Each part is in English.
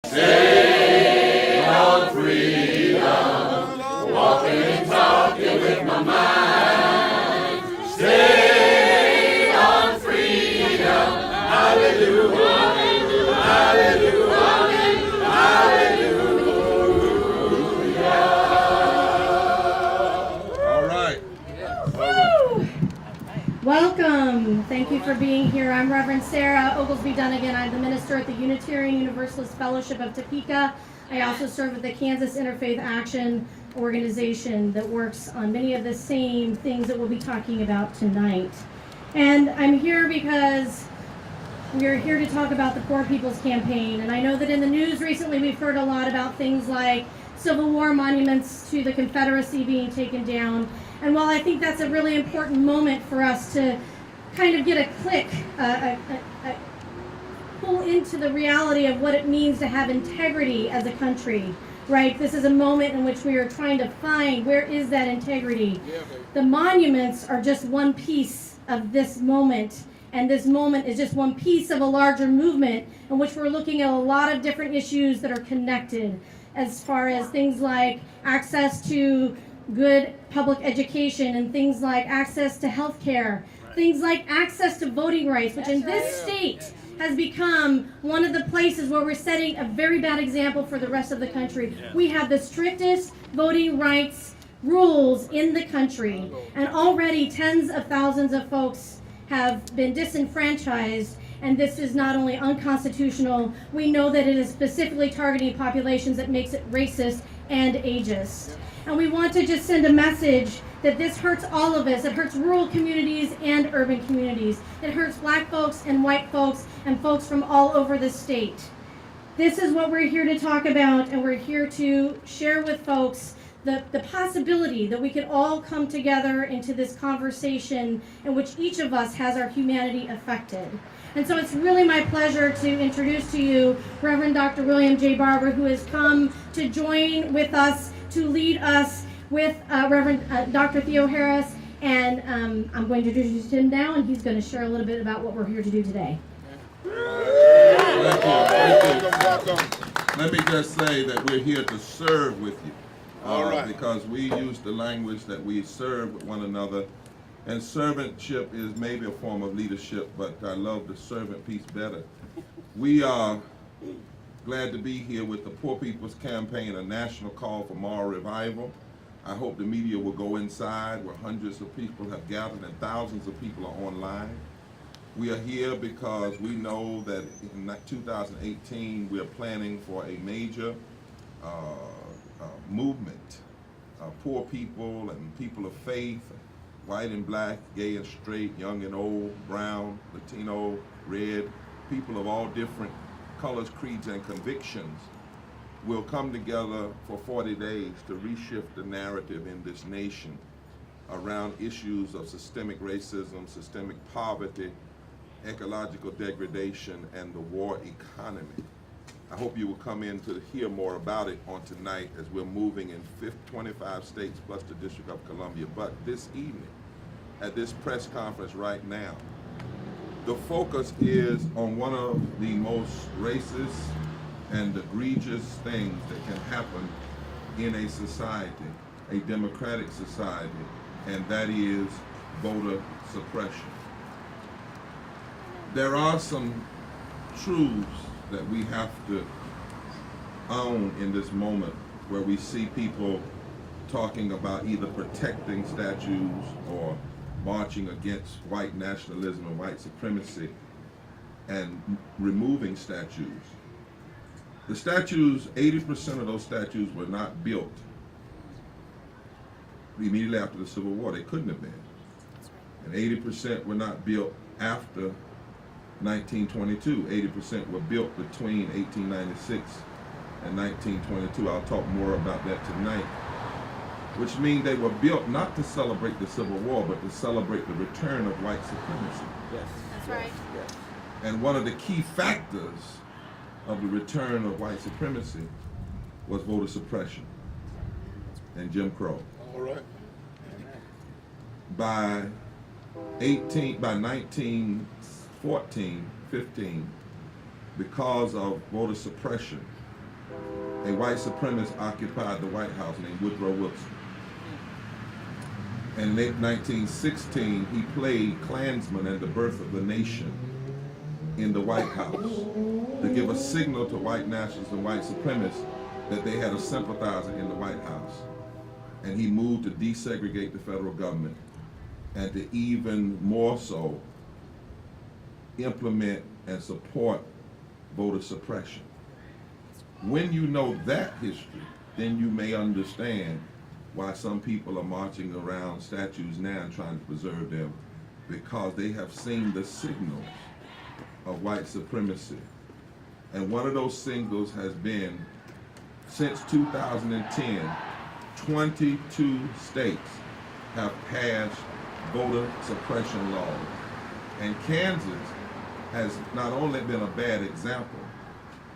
Stay on freedom, walking and talking with my mind. Stay on freedom, hallelujah, hallelujah, hallelujah. All right. Welcome. Thank you for being here. I'm Reverend Sarah Oglesby Dunnigan. I'm the minister at the Unitarian Universalist Fellowship of Topeka. I also serve with the Kansas Interfaith Action organization that works on many of the same things that we'll be talking about tonight. And I'm here because we're here to talk about the Poor People's Campaign. And I know that in the news recently we've heard a lot about things like Civil War monuments to the Confederacy being taken down. And while I think that's a really important moment for us to kind of get a pull into the reality of what it means to have integrity as a country, right? This is a moment in which we are trying to find where is that integrity. The monuments are just one piece of this moment, and this moment is just one piece of a larger movement in which we're looking at a lot of different issues that are connected, as far as things like access to good public education and things like access to health care, things like access to voting rights, which in this state has become one of the places where we're setting a very bad example for the rest of the country. We have the strictest voting rights rules in the country, and already tens of thousands of folks have been disenfranchised, and this is not only unconstitutional, we know that it is specifically targeting populations that makes it racist and ageist. And we want to just send a message that this hurts all of us. It hurts rural communities and urban communities. It hurts black folks and white folks and folks from all over the state. This is what we're here to talk about, and we're here to share with folks the possibility that we could all come together into this conversation in which each of us has our humanity affected. And so it's really my pleasure to introduce to you Reverend Dr. William J. Barber, who has come to join with us to lead us with Reverend Dr. Theo Harris, and I'm going to introduce him now, and he's going to share a little bit about what we're here to do today. Thank you. Let me just say that we're here to serve with you. Because we use the language that we serve with one another, and servantship is maybe a form of leadership, but I love the servant piece better. We are glad to be here with the Poor People's Campaign, a national call for moral revival. I hope the media will go inside where hundreds of people have gathered and thousands of people are online. We are here because we know that in 2018 we are planning for a major movement. Poor people and people of faith, white and black, gay and straight, young and old, brown, Latino, red, people of all different colors, creeds, and convictions will come together for 40 days to reshift the narrative in this nation around issues of systemic racism, systemic poverty, ecological degradation, and the war economy. I hope you will come in to hear more about it on tonight as we're moving in 25 states plus the District of Columbia. But this evening, at this press conference right now, the focus is on one of the most racist and egregious things that can happen in a society, a democratic society, and that is voter suppression. There are some truths that we have to own in this moment where we see people talking about either protecting statues or marching against white nationalism and white supremacy and removing statues. The statues, 80% of those statues were not built immediately after the Civil War. They couldn't have been. And 80% were not built after 1922. 80% were built between 1896 and 1922. I'll talk more about that tonight. Which means they were built not to celebrate the Civil War, but to celebrate the return of white supremacy. Yes. That's right. Yes. And one of the key factors of the return of white supremacy was voter suppression and Jim Crow. All right. By 1914, 15, because of voter suppression, a white supremacist occupied the White House named Woodrow Wilson. And in 1916, he played Klansman and the Birth of the Nation in the White House to give a signal to white nationalists and white supremacists that they had a sympathizer in the White House. And he moved to desegregate the federal government and to even more so implement and support voter suppression. When you know that history, then you may understand why some people are marching around statues now and trying to preserve them, because they have seen the signals of white supremacy. And one of those signals has been, since 2010, 22 states have passed voter suppression laws. And Kansas has not only been a bad example,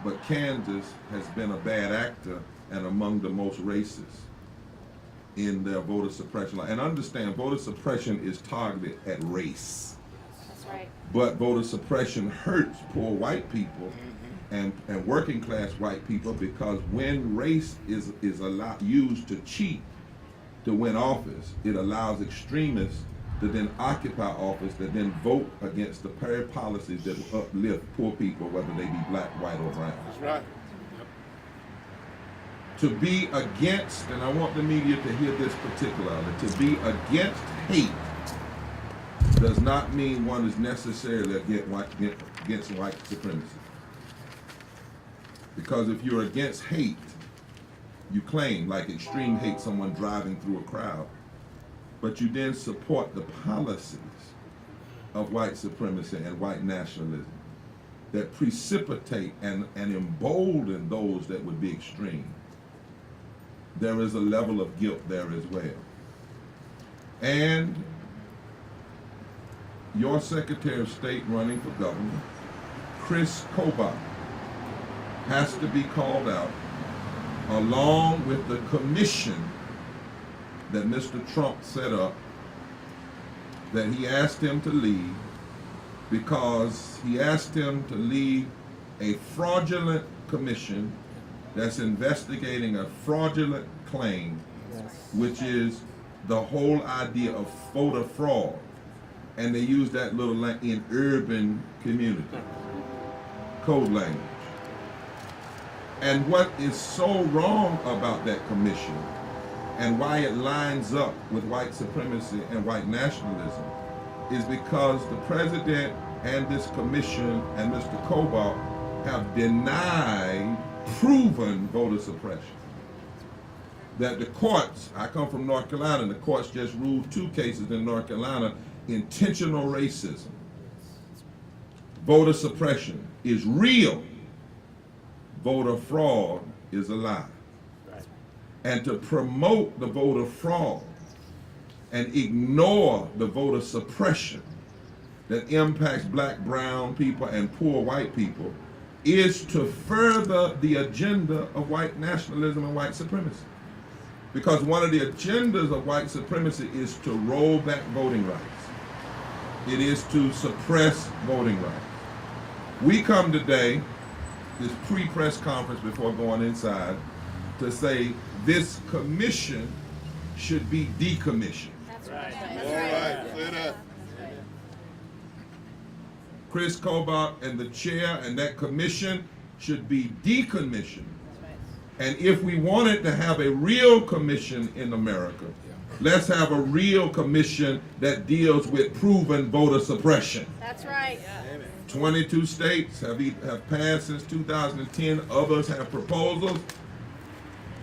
but Kansas has been a bad actor and among the most racist in their voter suppression law. And understand, voter suppression is targeted at race. That's right. But voter suppression hurts poor white people and working class white people, because when race is used to cheat to win office, it allows extremists to then occupy office, that then vote against the very policies that will uplift poor people, whether they be black, white, or brown. That's right. To be against, and I want the media to hear this particularly, to be against hate does not mean one is necessarily against white supremacy. Because if you're against hate, you claim, like extreme hate, someone driving through a crowd, but you then support the policies of white supremacy and white nationalism that precipitate and embolden those that would be extreme. There is a level of guilt there as well. And your Secretary of State running for governor, Kris Kobach, has to be called out, along with the commission that Mr. Trump set up, that he asked him to lead, because he asked him to lead a fraudulent commission that's investigating a fraudulent claim, which is the whole idea of voter fraud. And they use that little language in urban community, code language. And what is so wrong about that commission, and why it lines up with white supremacy and white nationalism, is because the president and this commission and Mr. Kobach have denied proven voter suppression. That the courts, I come from North Carolina, and the courts just ruled 2 cases in North Carolina, intentional racism. Voter suppression is real. Voter fraud is a lie. And to promote the voter fraud and ignore the voter suppression that impacts black, brown people and poor white people is to further the agenda of white nationalism and white supremacy. Because one of the agendas of white supremacy is to roll back voting rights. It is to suppress voting rights. We come today, this pre-press conference before going inside, to say this commission should be decommissioned. That's right. All right. Say that. Kris Kobach and the chair and that commission should be decommissioned. And if we wanted to have a real commission in America, let's have a real commission that deals with proven voter suppression. That's right. 22 states have passed since 2010. Others have proposals.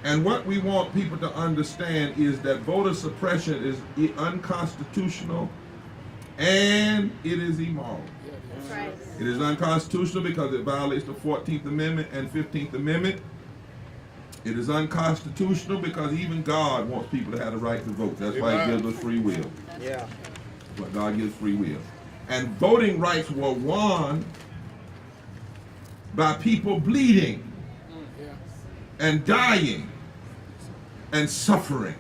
And what we want people to understand is that voter suppression is unconstitutional and it is immoral. That's right. It is unconstitutional because it violates the 14th Amendment and 15th Amendment. It is unconstitutional because even God wants people to have the right to vote. That's why he gives us free will. Yeah. That's why God gives free will. And voting rights were won by people bleeding and dying and suffering.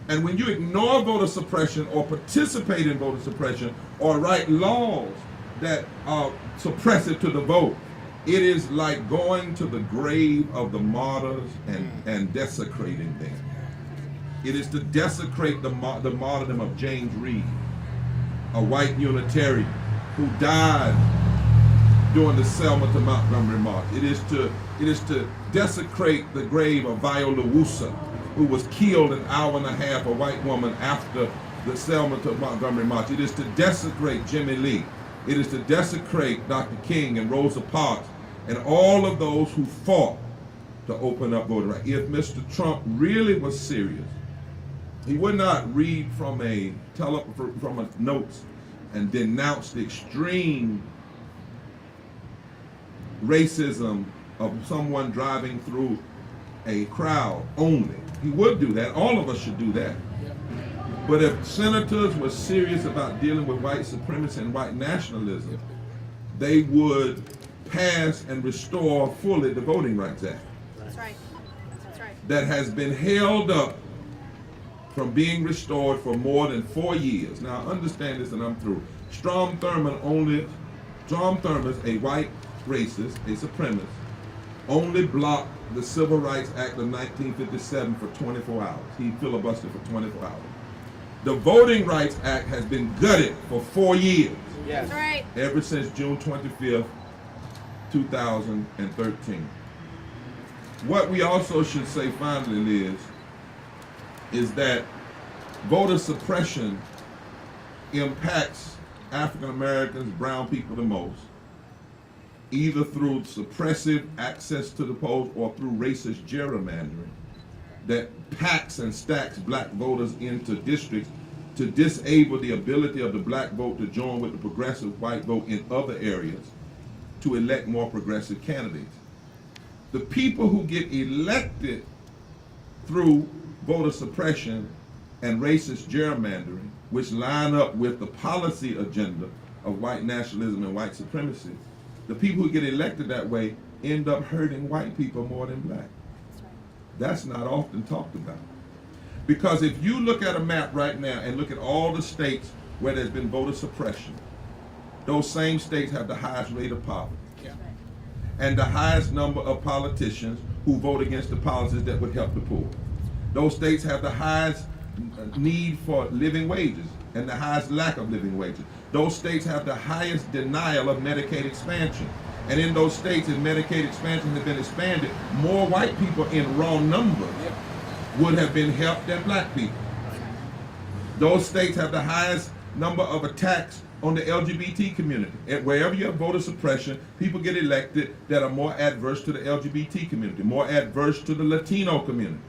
And when you ignore voter suppression or participate in voter suppression or write laws that are suppressive to the vote, It is like going to the grave of the martyrs and desecrating them. It is to desecrate the martyrdom of James Reed, a white Unitarian who died during the Selma to Montgomery March. It is to desecrate the grave of Viola Woosa, who was killed an hour and a half, a white woman, after the Selma to Montgomery March. It is to desecrate Jimmy Lee. It is to desecrate Dr. King and Rosa Parks and all of those who fought to open up voting rights. If Mr. Trump really was serious, he would not read from a notes and denounce the extreme racism of someone driving through a crowd only. He would do that. All of us should do that. But if senators were serious about dealing with white supremacy and white nationalism, they would pass and restore fully the Voting Rights Act. That's right. That's right. That has been held up from being restored for more than 4 years. Now understand this and I'm through. Strom Thurmond, a white racist, a supremacist, only blocked the Civil Rights Act of 1957 for 24 hours. He filibustered for 24 hours. The Voting Rights Act has been gutted for 4 years. Yes. That's right. Ever since June 25th, 2013. What we also should say finally is that voter suppression impacts African Americans, brown people the most, either through suppressive access to the polls or through racist gerrymandering that packs and stacks black voters into districts to disable the ability of the black vote to join with the progressive white vote in other areas to elect more progressive candidates. The people who get elected through voter suppression and racist gerrymandering, which line up with the policy agenda of white nationalism and white supremacy, the people who get elected that way end up hurting white people more than black. That's not often talked about. Because if you look at a map right now and look at all the states where there's been voter suppression, those same states have the highest rate of poverty. Yeah. And the highest number of politicians who vote against the policies that would help the poor. Those states have the highest need for living wages and the highest lack of living wages. Those states have the highest denial of Medicaid expansion. And in those states, if Medicaid expansion had been expanded, more white people in raw numbers would have been helped than black people. Those states have the highest number of attacks on the LGBT community. Wherever you have voter suppression, people get elected that are more adverse to the LGBT community, more adverse to the Latino community.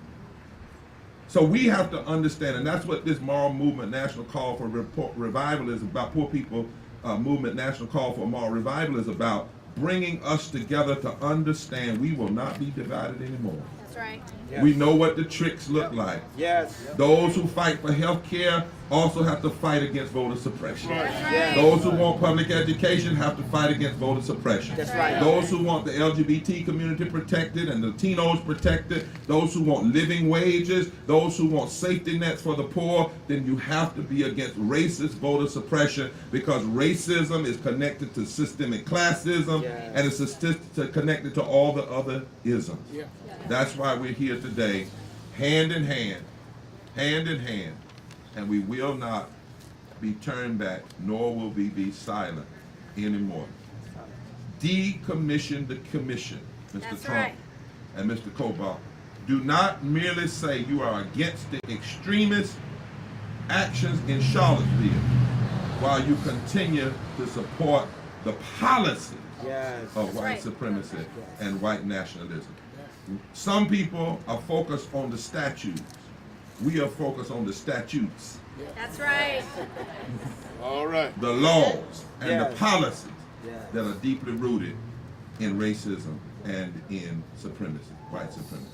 So we have to understand, and that's what this moral movement national call for revival is about. Poor people movement national call for moral revival is about bringing us together to understand we will not be divided anymore. That's right. Yes. We know what the tricks look like. Yes. Those who fight for health care also have to fight against voter suppression. That's right. Those who want public education have to fight against voter suppression. That's right. Those who want the LGBT community protected and the Latinos protected, those who want living wages, those who want safety nets for the poor, then you have to be against racist voter suppression, because racism is connected to systemic classism, and it's connected to all the other isms. Yeah. That's why we're here today, hand in hand, and we will not be turned back, nor will we be silent anymore. Decommission the commission, Mr. Trump and Mr. Kobach. Do not merely say you are against the extremist actions in Charlottesville while you continue to support the policy of white supremacy and white nationalism. Some people are focused on the statues. We are focused on the statutes. That's right. All right. The laws and the policies that are deeply rooted in racism and in supremacy, white supremacy.